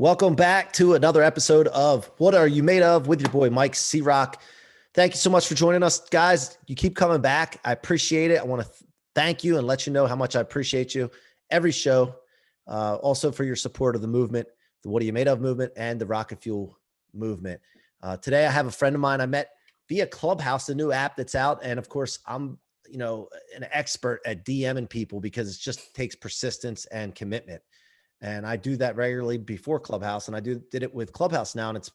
Welcome back to another episode of What Are You Made Of with your boy, Mike C-Roc. Thank you so much for joining us, guys. You keep coming back. I appreciate it. I want to thank you and let you know how much I appreciate you every show. Also for your support of the movement, the What Are You Made Of movement and the Rocket Fuel movement. Today, I have a friend of mine I met via Clubhouse, a new app that's out. And of course, I'm an expert at DMing people because it just takes persistence and commitment. And I do that regularly before Clubhouse, and I did it with Clubhouse now, and it's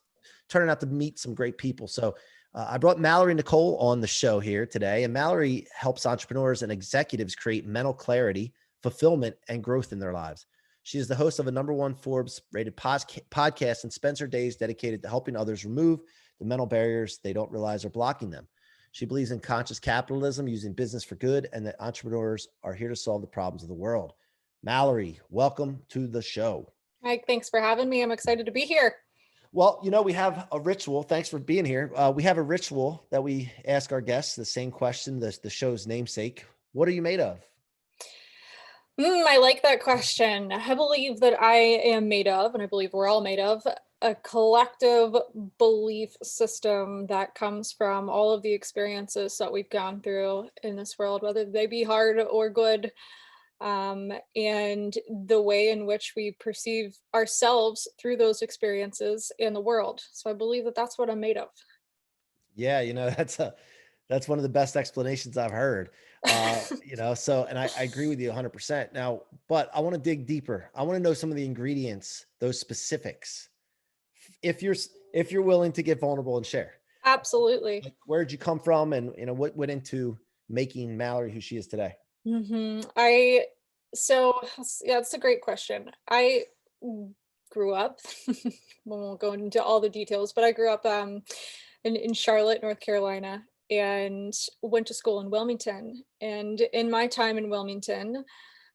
turning out to meet some great people. So I brought Malorie Nicole on the show here today, and Malorie helps entrepreneurs and executives create mental clarity, fulfillment, and growth in their lives. She is the host of a #1 Forbes rated podcast and spends her days dedicated to helping others remove the mental barriers they don't realize are blocking them. She believes in conscious capitalism, using business for good, and that entrepreneurs are here to solve the problems of the world. Malorie, welcome to the show. Mike, thanks for having me. I'm excited to be here. Well, we have a ritual. Thanks for being here. We have a ritual that we ask our guests the same question, the show's namesake. What are you made of? I like that question. I believe that I am made of, and I believe we're all made of, a collective belief system that comes from all of the experiences that we've gone through in this world, whether they be hard or good. And the way in which we perceive ourselves through those experiences in the world. So I believe that that's what I'm made of. Yeah, that's one of the best explanations I've heard. And I agree with you 100%. Now, but I want to dig deeper. I want to know some of the ingredients, those specifics. If you're willing to get vulnerable and share. Absolutely. Like, where did you come from, and what went into making Malorie who she is today? That's a great question. I grew up, we won't go into all the details, but I grew up in Charlotte, North Carolina, and went to school in Wilmington. And in my time in Wilmington,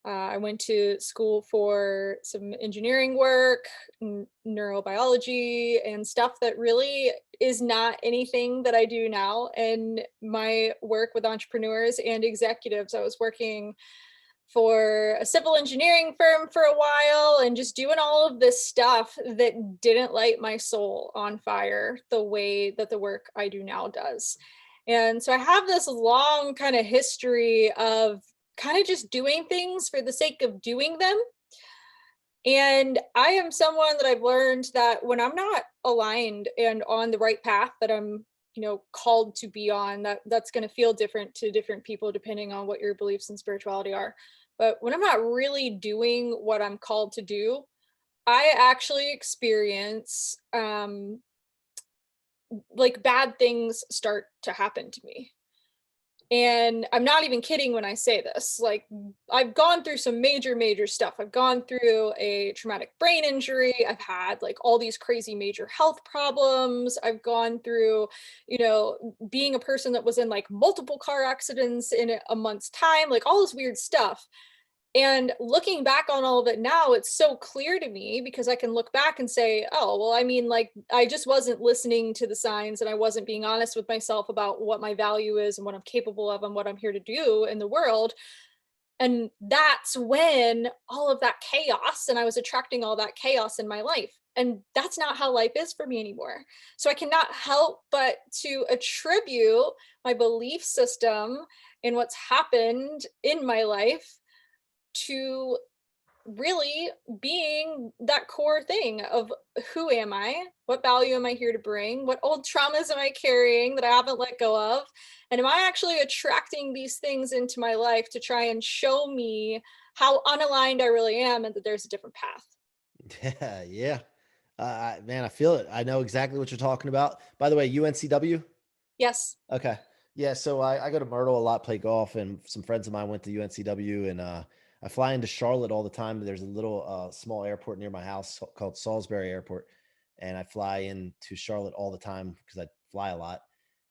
I went to school for some engineering work, neurobiology, and stuff that really is not anything that I do now. And my work with entrepreneurs and executives, I was working for a civil engineering firm for a while and just doing all of this stuff that didn't light my soul on fire the way that the work I do now does. And so I have this long kind of history of kind of just doing things for the sake of doing them. And I am someone that I've learned that when I'm not aligned and on the right path that I'm called to be on, that's going to feel different to different people depending on what your beliefs and spirituality are. But when I'm not really doing what I'm called to do, I actually experience like bad things start to happen to me. And I'm not even kidding when I say this. Like, I've gone through some major stuff. I've gone through a traumatic brain injury. I've had like all these crazy major health problems. I've gone through, being a person that was in like multiple car accidents in a month's time, like all this weird stuff. And looking back on all of it now, it's so clear to me because I can look back and say, oh, well, I mean, like, I just wasn't listening to the signs and I wasn't being honest with myself about what my value is and what I'm capable of and what I'm here to do in the world. And that's when all of that chaos, and I was attracting all that chaos in my life. And that's not how life is for me anymore. So I cannot help but to attribute my belief system and what's happened in my life to really being that core thing of who am I? What value am I here to bring? What old traumas am I carrying that I haven't let go of? And am I actually attracting these things into my life to try and show me how unaligned I really am and that there's a different path? Yeah. Man, I feel it. I know exactly what you're talking about. By the way, UNCW? Yes. Okay. Yeah. So I go to Myrtle a lot, play golf, and some friends of mine went to UNCW, and I fly into Charlotte all the time. There's a little small airport near my house called Salisbury Airport, and I fly into Charlotte all the time because I fly a lot.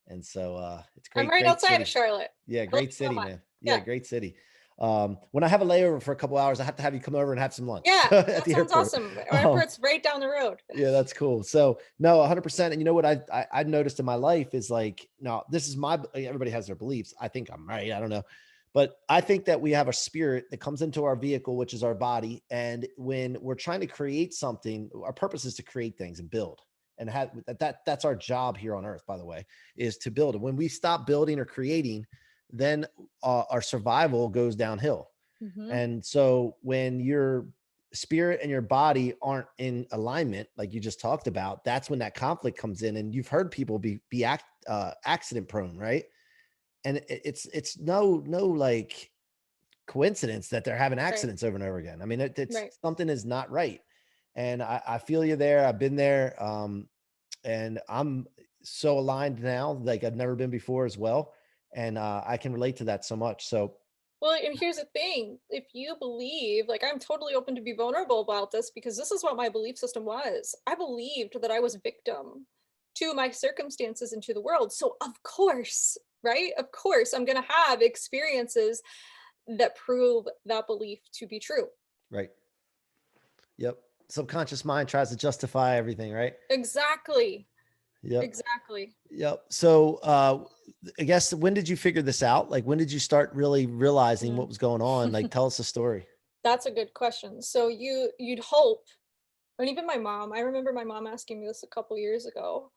And so it's great. I'm right great outside city. of Charlotte. Yeah, great city, man. Yeah, great city. When I have a layover for a couple hours, I have to have you come over and have some lunch. Yeah, at that the sounds airport. awesome. Our airport's right down the road. Yeah, that's cool. So no, 100%. And you know what I noticed in my life is like, no, this is everybody has their beliefs. I think I'm right. I don't know. But I think that we have a spirit that comes into our vehicle, which is our body. And when we're trying to create something, our purpose is to create things and build. And have that's our job here on earth, by the way, is to build. And when we stop building or creating, then our survival goes downhill. Mm-hmm. And so when your spirit and your body aren't in alignment, like you just talked about, that's when that conflict comes in. And you've heard people be accident prone, right? And it's no like coincidence that they're having Right. accidents over and over again. I mean, it's Right. something is not right. And I feel you there. I've been there. And I'm so aligned now, like I've never been before as well. And I can relate to that so much. So Well, and here's the thing. If you believe, like, I'm totally open to be vulnerable about this because this is what my belief system was. I believed that I was a victim to my circumstances and to the world. So of course, right? Of course, I'm going to have experiences that prove that belief to be true. right. Yep. Subconscious mind tries to justify everything, right? Exactly. Yep. Exactly. Yep. So I guess when did you figure this out? Like when did you start really realizing what Mm. was going on? Like tell us the story. That's a good question. So you'd hope, and even my mom, I remember my mom asking me this a couple years ago.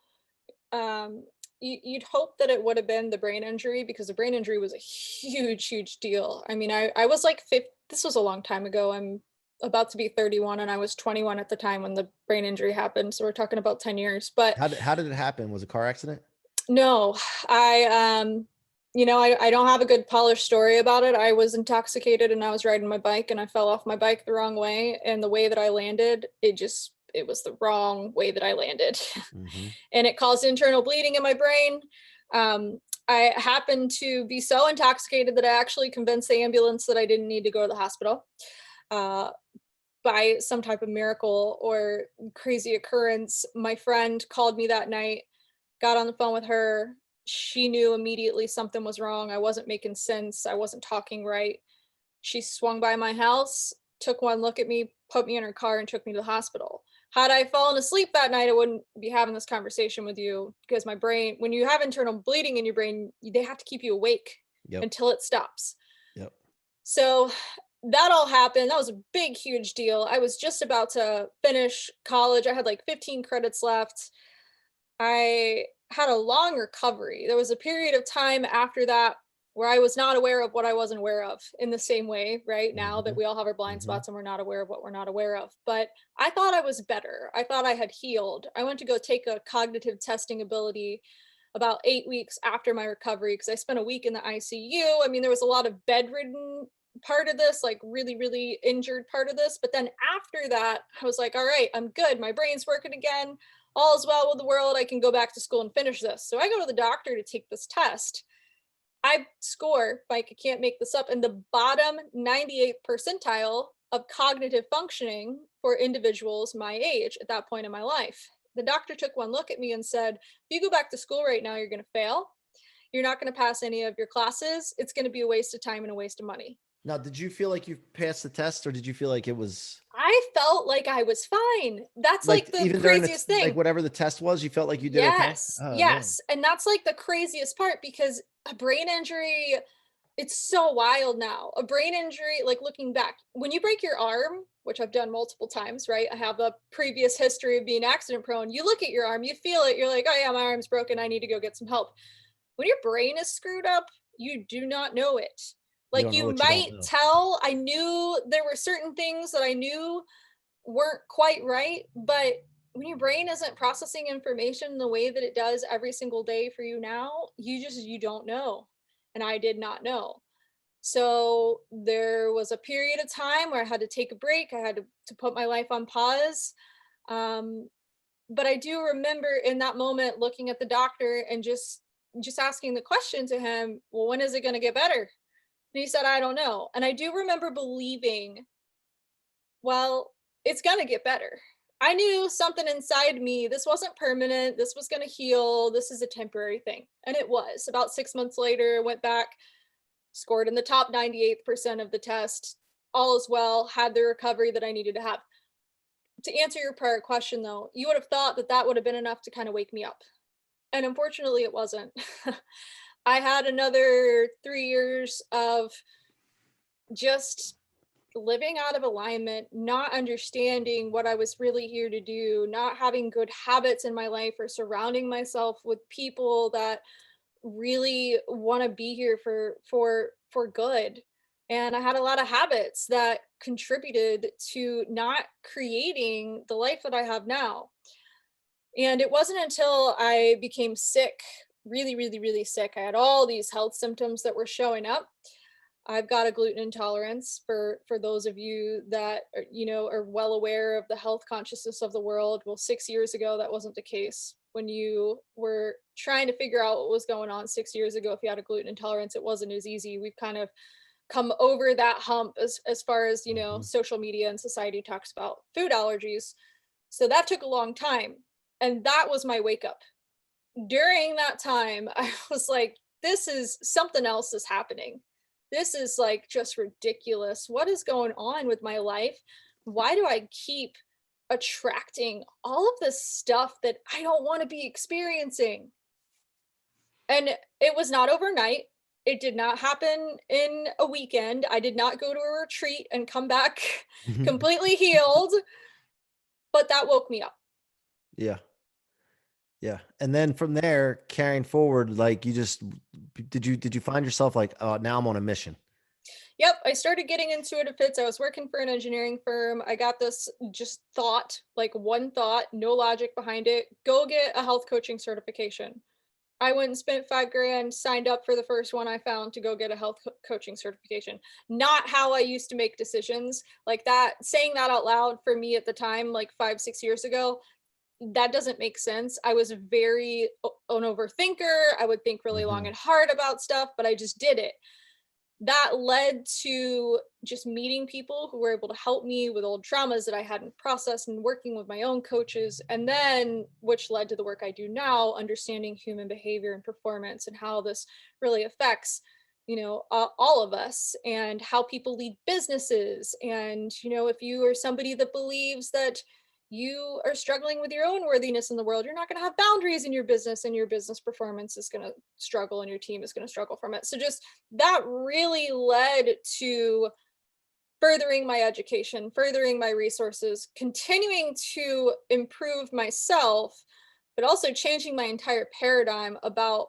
Um, you'd hope that it would have been the brain injury because the brain injury was a huge deal. I mean, I was like this was a long time ago. I'm about to be 31 and I was 21 at the time when the brain injury happened. So we're talking about 10 years. But How did it happen? Was it a car accident? no, I don't have a good polished story about it. I was intoxicated and I was riding my bike and I fell off my bike the wrong way. And the way that I landed, it was the wrong way that I landed. Mm-hmm. And it caused internal bleeding in my brain. I happened to be so intoxicated that I actually convinced the ambulance that I didn't need to go to the hospital. By some type of miracle or crazy occurrence, my friend called me that night, got on the phone with her. She knew immediately something was wrong. I wasn't making sense. I wasn't talking right. She swung by my house, took one look at me, put me in her car, and took me to the hospital. Had I fallen asleep that night, I wouldn't be having this conversation with you because my brain, when you have internal bleeding in your brain, they have to keep you awake Yep. until it stops. Yep. So that all happened. That was a big, huge deal. I was just about to finish college. I had like 15 credits left. I had a long recovery. There was a period of time after that where I was not aware of what I wasn't aware of in the same way, right? Now that Mm-hmm. we all have our blind Mm-hmm. spots and we're not aware of what we're not aware of. But I thought I was better. I thought I had healed. I went to go take a cognitive testing ability about 8 weeks after my recovery because I spent a week in the ICU. I mean, there was a lot of bedridden part of this, like really injured part of this. But then after that, I was like, all right, I'm good. My brain's working again. All is well with the world. I can go back to school and finish this. So I go to the doctor to take this test. I score, like, I can't make this up, in the bottom 98th percentile of cognitive functioning for individuals my age at that point in my life. The doctor took one look at me and said, if you go back to school right now, you're going to fail. You're not going to pass any of your classes. It's going to be a waste of time and a waste of money. Now, did you feel like you passed the test or did you feel like it was I felt like I was fine. That's like the even during craziest thing. like whatever the test was, you felt like you did okay? Yes, Oh, yes. And that's like the craziest part because a brain injury, it's so wild now. A brain injury, like looking back, when you break your arm, which I've done multiple times, right? I have a previous history of being accident prone. You look at your arm, you feel it, you're like, oh yeah, my arm's broken. I need to go get some help. When your brain is screwed up, you do not know it. You Like don't know you what you don't might know. tell, I knew there were certain things that I knew weren't quite right, but when your brain isn't processing information the way that it does every single day for you now, you don't know. And I did not know. So there was a period of time where I had to take a break. I had to put my life on pause. But I do remember in that moment looking at the doctor and just asking the question to him, well, when is it going to get better? And he said, I don't know. And I do remember believing, well, it's going to get better. I knew something inside me, this wasn't permanent, this was going to heal, this is a temporary thing. And it was. About 6 months later, went back, scored in the top 98% of the test, all is well, had the recovery that I needed to have. To answer your prior question though, you would have thought that that would have been enough to kind of wake me up. And unfortunately it wasn't. I had another 3 years of just living out of alignment, not understanding what I was really here to do, not having good habits in my life, or surrounding myself with people that really want to be here for good. And I had a lot of habits that contributed to not creating the life that I have now. And it wasn't until I became sick, really, really, really sick. I had all these health symptoms that were showing up. I've got a gluten intolerance, for those of you that are, are well aware of the health consciousness of the world. Well, 6 years ago that wasn't the case. When you were trying to figure out what was going on 6 years ago, if you had a gluten intolerance, it wasn't as easy. We've kind of come over that hump as far as, Mhm. social media and society talks about food allergies. So that took a long time. And that was my wake up. During that time, I was like, this is something else is happening. This is like just ridiculous. What is going on with my life? Why do I keep attracting all of this stuff that I don't want to be experiencing? And it was not overnight. It did not happen in a weekend. I did not go to a retreat and come back completely healed, but that woke me up. Yeah. Yeah. And then from there, carrying forward, like you just did you find yourself like, oh, now I'm on a mission? Yep, I started getting intuitive fits. I was working for an engineering firm. I got this just thought, like one thought, no logic behind it. Go get a health coaching certification. I went and spent 5 grand, signed up for the first one I found to go get a health coaching certification. Not how I used to make decisions like that. Saying that out loud for me at the time, like 5, 6 years ago, that doesn't make sense. I was very an overthinker. I would think really long Mhm. and hard about stuff, but I just did it. That led to just meeting people who were able to help me with old traumas that I hadn't processed, and working with my own coaches. And then, which led to the work I do now, understanding human behavior and performance and how this really affects, all of us, and how people lead businesses. And, if you are somebody that believes that you are struggling with your own worthiness in the world, you're not going to have boundaries in your business, and your business performance is going to struggle, and your team is going to struggle from it. So just that really led to furthering my education, furthering my resources, continuing to improve myself, but also changing my entire paradigm about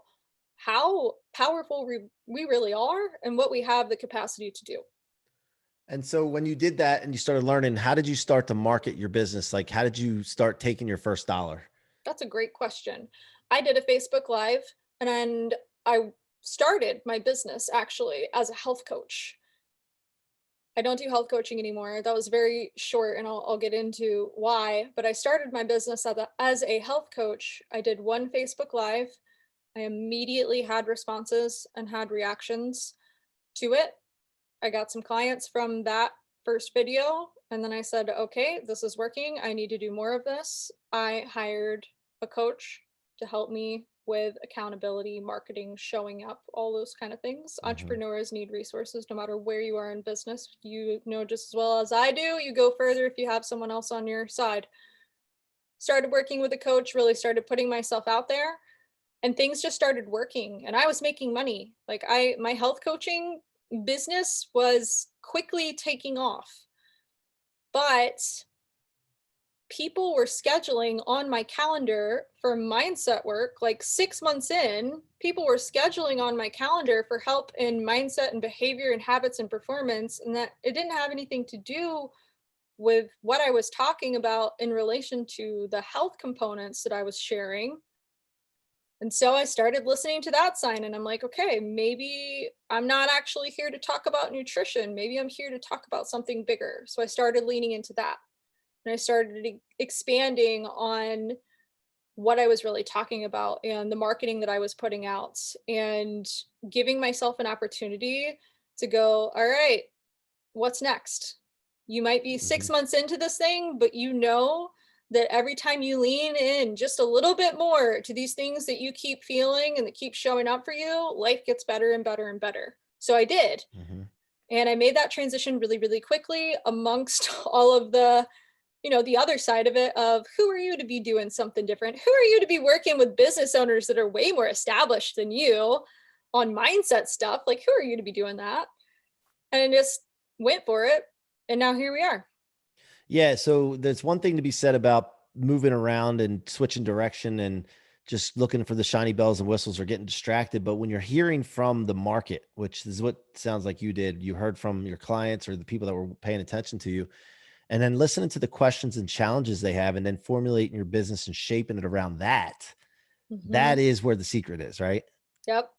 how powerful we really are and what we have the capacity to do. And so when you did that and you started learning, how did you start to market your business? Like, how did you start taking your first dollar? That's a great question. I did a Facebook Live, and I started my business actually as a health coach. I don't do health coaching anymore. That was very short, and I'll get into why. But I started my business as a health coach. I did one Facebook Live. I immediately had responses and had reactions to it. I got some clients from that first video. And then I said, okay, this is working. I need to do more of this. I hired a coach to help me with accountability, marketing, showing up, all those kind of things. Mhm. Entrepreneurs need resources no matter where you are in business. You know just as well as I do, you go further if you have someone else on your side. Started working with a coach, really started putting myself out there, and things just started working, and I was making money. Like my health coaching business was quickly taking off, but people were scheduling on my calendar for mindset work. Like 6 months in, people were scheduling on my calendar for help in mindset and behavior and habits and performance, and that it didn't have anything to do with what I was talking about in relation to the health components that I was sharing. And so I started listening to that sign, and I'm like, okay, maybe I'm not actually here to talk about nutrition. Maybe I'm here to talk about something bigger. So I started leaning into that, and I started expanding on what I was really talking about and the marketing that I was putting out, and giving myself an opportunity to go, all right, what's next? You might be six Mhm. months into this thing, but that every time you lean in just a little bit more to these things that you keep feeling and that keep showing up for you, life gets better and better and better. So I did. Mhm. And I made that transition really, really quickly, amongst all of the other side of it of, who are you to be doing something different? Who are you to be working with business owners that are way more established than you? on mindset stuff. Like, who are you to be doing that? And just went for it. And now here we are. Yeah. So there's one thing to be said about moving around and switching direction and just looking for the shiny bells and whistles or getting distracted. But when you're hearing from the market, which is what sounds like you did, you heard from your clients or the people that were paying attention to you, and then listening to the questions and challenges they have, and then formulating your business and shaping it around that, Mm-hmm. that is where the secret is, right? Yep.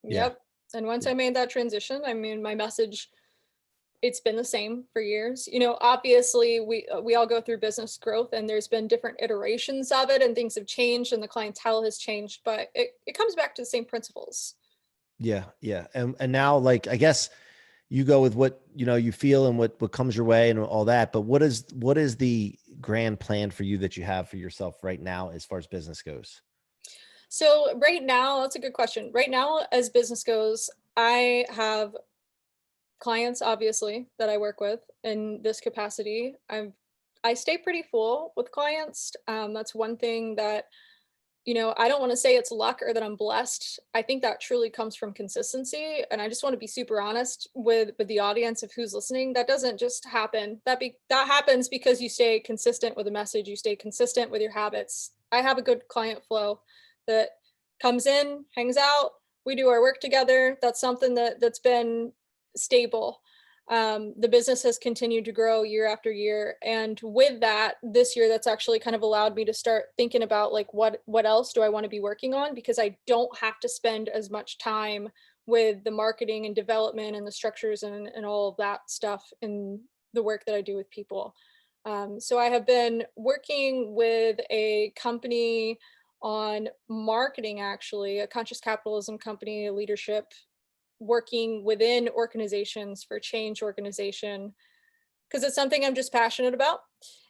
Yeah. Yep. And once Yeah. I made that transition, I mean, my message, it's been the same for years. You know, obviously we all go through business growth and there's been different iterations of it and things have changed and the clientele has changed, but it comes back to the same principles. Yeah. Yeah. And now, like, I guess you go with what, you feel and what comes your way and all that. But what is the grand plan for you that you have for yourself right now, as far as business goes? So right now, that's a good question. Right now, as business goes, I have clients obviously that I work with in this capacity. I stay pretty full with clients. That's one thing that, I don't want to say it's luck or that I'm blessed. I think that truly comes from consistency. And I just want to be super honest with the audience of who's listening. That doesn't just happen. That happens because you stay consistent with a message, you stay consistent with your habits. I have a good client flow that comes in, hangs out, we do our work together. That's something that's been stable. The business has continued to grow year after year, and with that, this year, that's actually kind of allowed me to start thinking about like what else do I want to be working on, because I don't have to spend as much time with the marketing and development and the structures and all of that stuff in the work that I do with people. So I have been working with a company on marketing, actually, a conscious capitalism company, leadership, working within organizations for change organization, because it's something I'm just passionate about.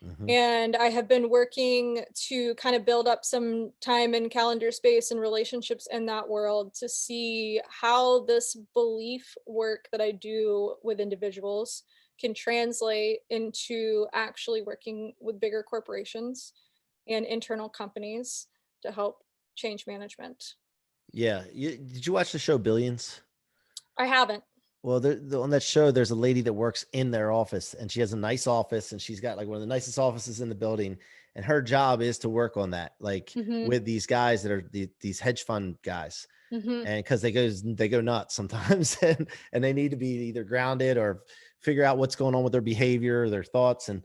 Hmm. And I have been working to kind of build up some time and calendar space and relationships in that world to see how this belief work that I do with individuals can translate into actually working with bigger corporations and internal companies to help change management. Yeah. Did you watch the show Billions? I haven't. Well, on that show, there's a lady that works in their office, and she has a nice office, and she's got like one of the nicest offices in the building. And her job is to work on that, like Mm-hmm. with these guys that are these hedge fund guys, Mm-hmm. and because they go nuts sometimes, and they need to be either grounded or figure out what's going on with their behavior or their thoughts, and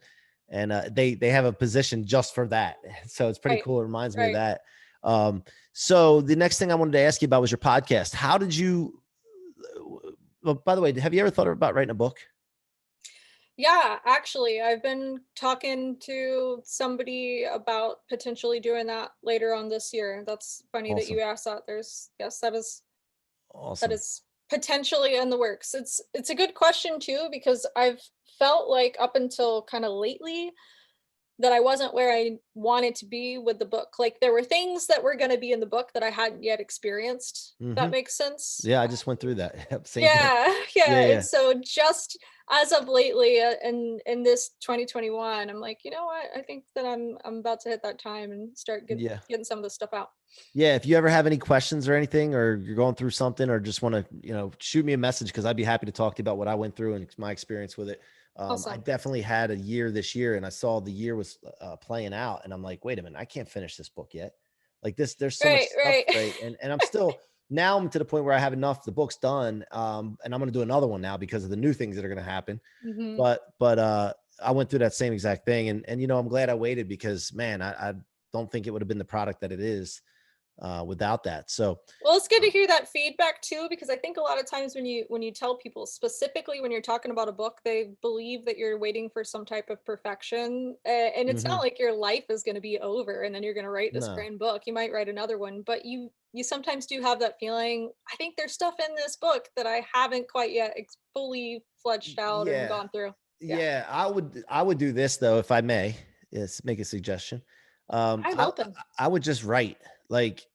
they have a position just for that. So it's pretty Right. cool. It reminds me of Right. that. So the next thing I wanted to ask you about was your podcast. How did you? Well, by the way, have you ever thought about writing a book? Yeah, actually, I've been talking to somebody about potentially doing that later on this year. That's funny that Awesome. you asked that. Yes, that Awesome. is potentially in the works. It's a good question too, because I've felt like up until kind of lately that I wasn't where I wanted to be with the book. Like there were things that were going to be in the book that I hadn't yet experienced. If Hmm. that makes sense. Yeah, I just went through that. Yep, same thing. Yeah, Yeah, yeah. And yeah, so just as of lately, in this 2021, I'm like, you know what? I think that I'm about to hit that time and start yeah, getting some of this stuff out. yeah. If you ever have any questions or anything, or you're going through something, or just want to, shoot me a message, because I'd be happy to talk to you about what I went through and my experience with it. I Awesome. definitely had a year this year, and I saw the year was playing out, and I'm like, wait a minute, I can't finish this book yet. Like this, there's so much Right, stuff, right. right? And I'm still now I'm to the point where I have enough. The book's done, and I'm going to do another one now because of the new things that are going to happen. Hmm. But I went through that same exact thing, and I'm glad I waited, because man, I don't think it would have been the product that it is without that. So Well, it's good to hear that feedback too, because I think a lot of times when you tell people, specifically when you're talking about a book, they believe that you're waiting for some type of perfection, and it's not mhm, like your life is going to be over and then you're going to write this no, grand book. You might write another one, but you sometimes do have that feeling. I think there's stuff in this book that I haven't quite yet fully fledged out and yeah, gone through. Yeah, yeah. I would do this though, if I may. Yes, make a suggestion. I'm I open. I would just write, like,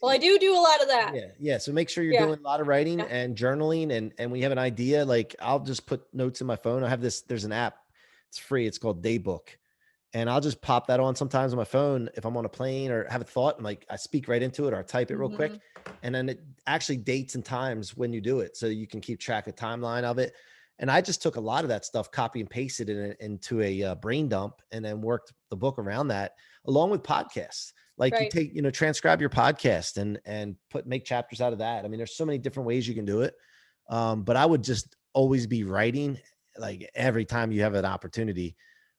Well, I do a lot of that. yeah, yeah. So make sure you're Yeah, doing a lot of writing yeah. and journaling, and when you have an idea, like I'll just put notes in my phone. I have this. There's an app. It's free. It's called Daybook, and I'll just pop that on sometimes on my phone if I'm on a plane or have a thought, and like I speak right into it or I type it real quick, and then it actually dates and times when you do it, so you can keep track of timeline of it. And I just took a lot of that stuff, copy and pasted it into a brain dump, and then worked the book around that, along with podcasts. Like you Right. take, transcribe your podcast and make chapters out of that. I mean, there's so many different ways you can do it. But I would just always be writing, like every time you have an opportunity,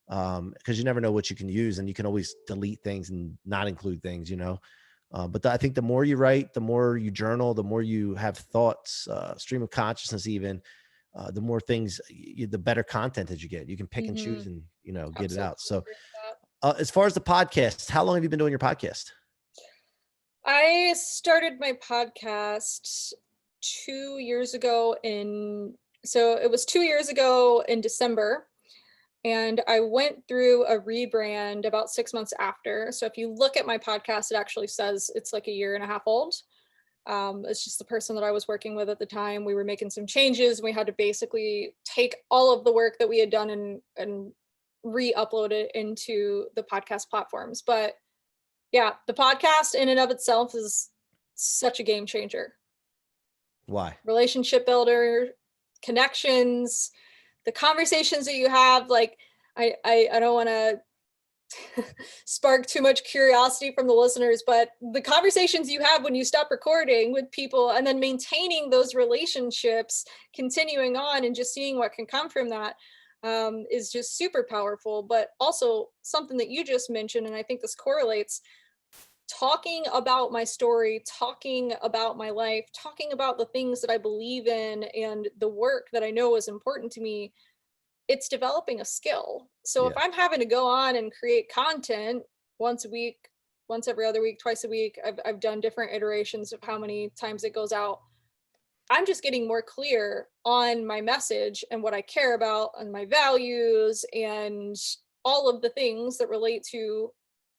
because you never know what you can use, and you can always delete things and not include things. But I think the more you write, the more you journal, the more you have thoughts, stream of consciousness, even the more things, the better content that you get. You can pick and choose and get it Absolutely out. So agree with that. as far as the podcast, how long have you been doing your podcast? I started my podcast 2 years ago so it was 2 years ago in December, and I went through a rebrand about 6 months after. So if you look at my podcast, it actually says it's like a year and a half old. It's just the person that I was working with at the time. We were making some changes, and we had to basically take all of the work that we had done and re-upload it into the podcast platforms. But yeah, the podcast in and of itself is such a game changer. Why? Relationship builder, connections, the conversations that you have. Like, I don't want to spark too much curiosity from the listeners, but the conversations you have when you stop recording with people, and then maintaining those relationships, continuing on, and just seeing what can come from that, is just super powerful. But also something that you just mentioned, and I think this correlates, talking about my story, talking about my life, talking about the things that I believe in and the work that I know is important to me. It's developing a skill. So if Yeah. I'm having to go on and create content once a week, once every other week, twice a week, I've done different iterations of how many times it goes out. I'm just getting more clear on my message and what I care about and my values and all of the things that relate to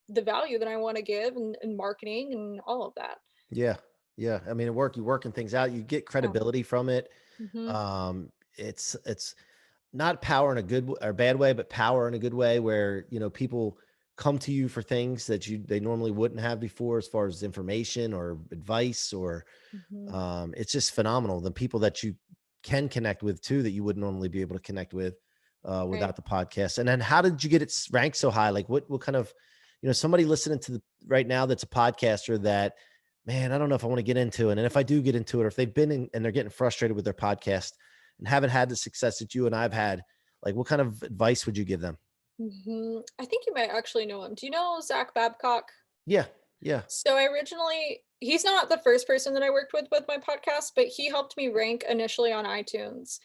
the value that I want to give, and marketing and all of that. Yeah. Yeah. I mean, you're working things out, you get Yeah. credibility from it. Mm-hmm. It's not power in a good or bad way, but power in a good way, where, people come to you for things that they normally wouldn't have before, as far as information or advice, or Mm-hmm. it's just phenomenal. The people that you can connect with too, that you wouldn't normally be able to connect with Right. without the podcast. And then how did you get it ranked so high? Like what kind of, somebody listening to right now that's a podcaster that, man, I don't know if I want to get into it. And if I do get into it, or if they've been in and they're getting frustrated with their podcast and haven't had the success that you and I've had, like what kind of advice would you give them? Mm-hmm. I think you might actually know him. Do you know Zach Babcock? Yeah. Yeah. So he's not the first person that I worked with my podcast, but he helped me rank initially on iTunes.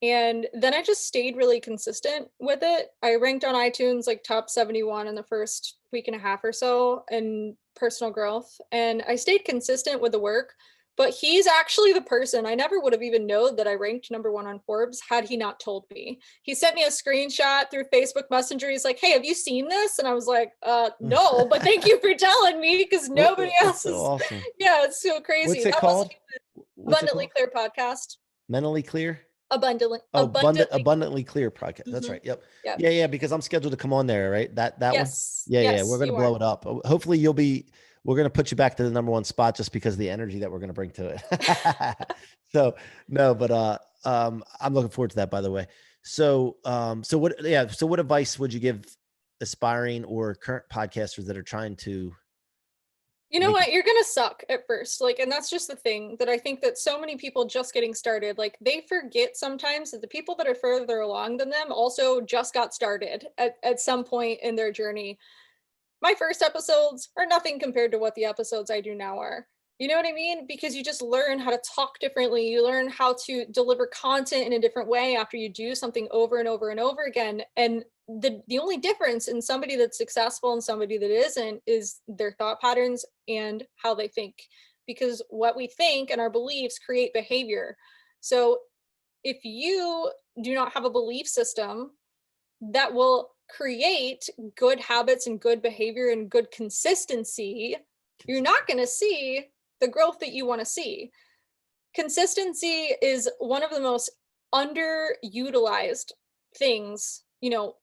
And then I just stayed really consistent with it. I ranked on iTunes like top 71 in the first week and a half or so in personal growth. And I stayed consistent with the work. But he's actually the person, I never would have even known that I ranked #1 on Forbes had he not told me. He sent me a screenshot through Facebook Messenger. He's like, "Hey, have you seen this?" And I was like, no, but thank you for telling me, because nobody That's else so is. awesome. Yeah, it's so crazy. What's it That was called? What's it Abundantly called? Clear podcast. Mentally Clear? Abundantly, Oh, abundantly. abundantly clear podcast. That's Mhm. right. Yep. Yeah. Yeah, yeah. Because I'm scheduled to come on there, right? That one. Yes. Yeah, yeah. We're Yes, gonna you are. blow it up. Hopefully, we're gonna put you back to the #1 spot just because of the energy that we're gonna bring to it. So no, but I'm looking forward to that. By the way. So what? Yeah. So what advice would you give aspiring or current podcasters that are trying to You know make it? what? You're gonna suck at first. Like, and that's just the thing that I think that so many people just getting started, like they forget sometimes that the people that are further along than them also just got started at some point in their journey. My first episodes are nothing compared to what the episodes I do now are. You know what I mean? Because you just learn how to talk differently. You learn how to deliver content in a different way after you do something over and over and over again. And the only difference in somebody that's successful and somebody that isn't is their thought patterns and how they think. Because what we think and our beliefs create behavior. So if you do not have a belief system that will create good habits and good behavior and good consistency, you're not going to see the growth that you want to see. Consistency is one of the most underutilized things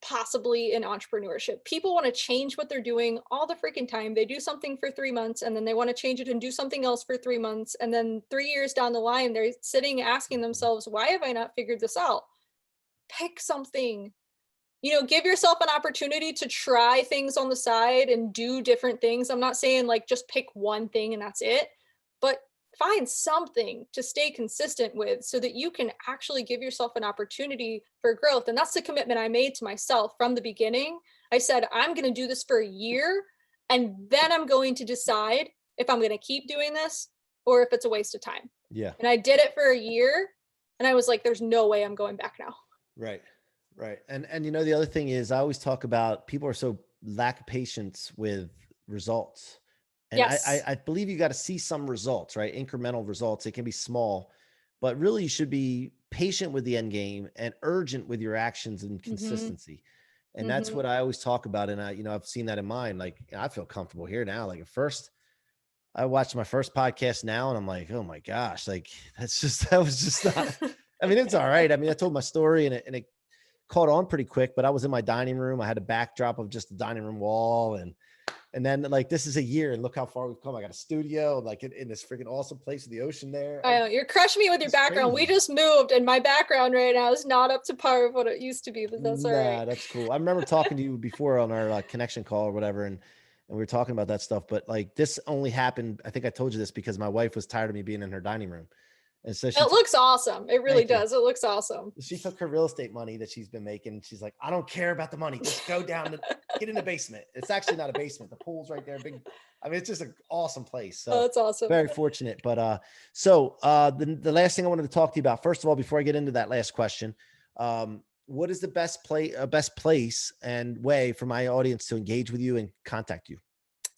possibly in entrepreneurship. People want to change what they're doing all the freaking time. They do something for 3 months and then they want to change it and do something else for 3 months. And then 3 years down the line, they're sitting asking themselves, why have I not figured this out? Pick something. Give yourself an opportunity to try things on the side and do different things. I'm not saying like just pick one thing and that's it, but find something to stay consistent with so that you can actually give yourself an opportunity for growth. And that's the commitment I made to myself from the beginning. I said, I'm going to do this for a year, and then I'm going to decide if I'm going to keep doing this or if it's a waste of time. Yeah. And I did it for a year, and I was like, there's no way I'm going back now. Right. Right. And the other thing is, I always talk about people are so lack of patience with results. And Yes. I believe you got to see some results, right? Incremental results. It can be small, but really you should be patient with the end game and urgent with your actions and consistency. And that's what I always talk about. And I've seen that in mine. Like, I feel comfortable here now. Like at first I watched my first podcast now and I'm like, oh my gosh, like that was just not, I mean, it's all right. I mean, I told my story and it caught on pretty quick, but I was in my dining room. I had a backdrop of just the dining room wall. And then like, this is a year and look how far we've come. I got a studio, like in this freaking awesome place with the ocean there. I know you're crushing me with your background. Crazy. We just moved and my background right now is not up to par of what it used to be, but that's all right. That's cool. I remember talking to you before on our connection call or whatever. And we were talking about that stuff, but like this only happened. I think I told you this because my wife was tired of me being in her dining room. And so it looks awesome. It really does. It looks awesome. She took her real estate money that she's been making. And she's like, I don't care about the money. Just go down get in the basement. It's actually not a basement. The pool's right there. It's just an awesome place. So that's awesome. Very fortunate. But the last thing I wanted to talk to you about, first of all, before I get into that last question, what is the best place and way for my audience to engage with you and contact you?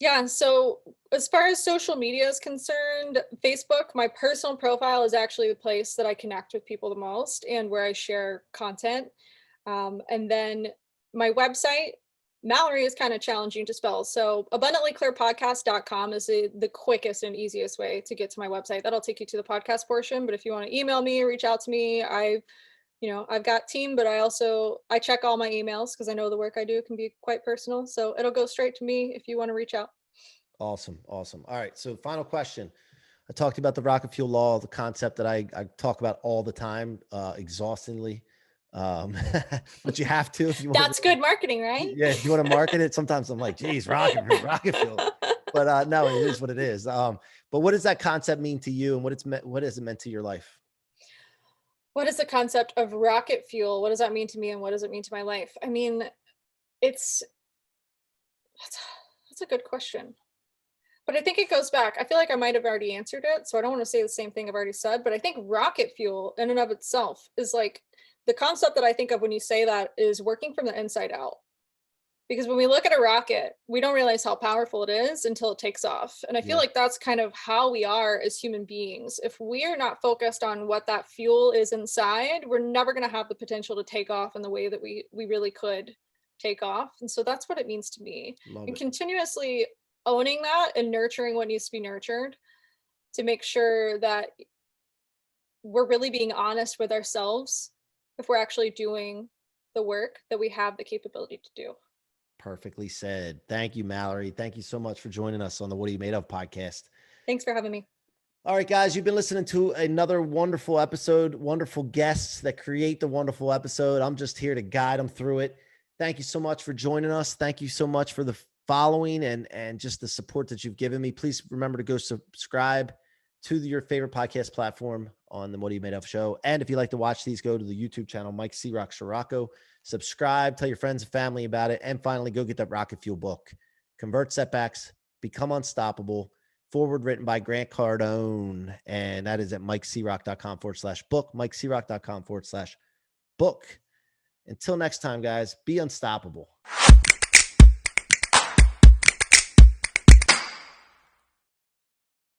Yeah. So as far as social media is concerned, Facebook, my personal profile is actually the place that I connect with people the most and where I share content. And then my website, Malorie, is kind of challenging to spell. So abundantlyclearpodcast.com is the quickest and easiest way to get to my website. That'll take you to the podcast portion. But if you want to email me or reach out to me, I've got team, but I check all my emails because I know the work I do can be quite personal. So it'll go straight to me if you want to reach out. Awesome. All right. So final question. I talked about the rocket fuel law, the concept that I talk about all the time, exhaustingly. But you have to, if you want. That's good marketing, right? Yeah. If you want to market it, sometimes I'm like, geez, rocket fuel. But no, it is what it is. But what does that concept mean to you and what has it meant to your life? What is the concept of rocket fuel? What does that mean to me and what does it mean to my life? I mean, that's a good question. But I think it goes back. I feel like I might have already answered it, so I don't want to say the same thing I've already said, but I think rocket fuel in and of itself is like the concept that I think of when you say that is working from the inside out. Because when we look at a rocket, we don't realize how powerful it is until it takes off. And I feel like that's kind of how we are as human beings. If we are not focused on what that fuel is inside, we're never going to have the potential to take off in the way that we really could take off. And so that's what it means to me. And continuously owning that and nurturing what needs to be nurtured to make sure that we're really being honest with ourselves if we're actually doing the work that we have the capability to do. Perfectly said. Thank you, Malorie. Thank you so much for joining us on the What Are You Made Of podcast. Thanks for having me. All right, guys, you've been listening to another wonderful episode, wonderful guests that create the wonderful episode. I'm just here to guide them through it. Thank you so much for joining us. Thank you so much for the following and just the support that you've given me. Please remember to go subscribe to your favorite podcast platform on the What Are You Made Of show. And if you like to watch these, go to the YouTube channel, Mike C-Roc Ciorrocco. Subscribe, tell your friends and family about it. And finally, go get that rocket fuel book, Convert Setbacks, Become Unstoppable, forward written by Grant Cardone. And that is at MikeCroc.com/book, MikeCroc.com/book. Until next time, guys, be unstoppable.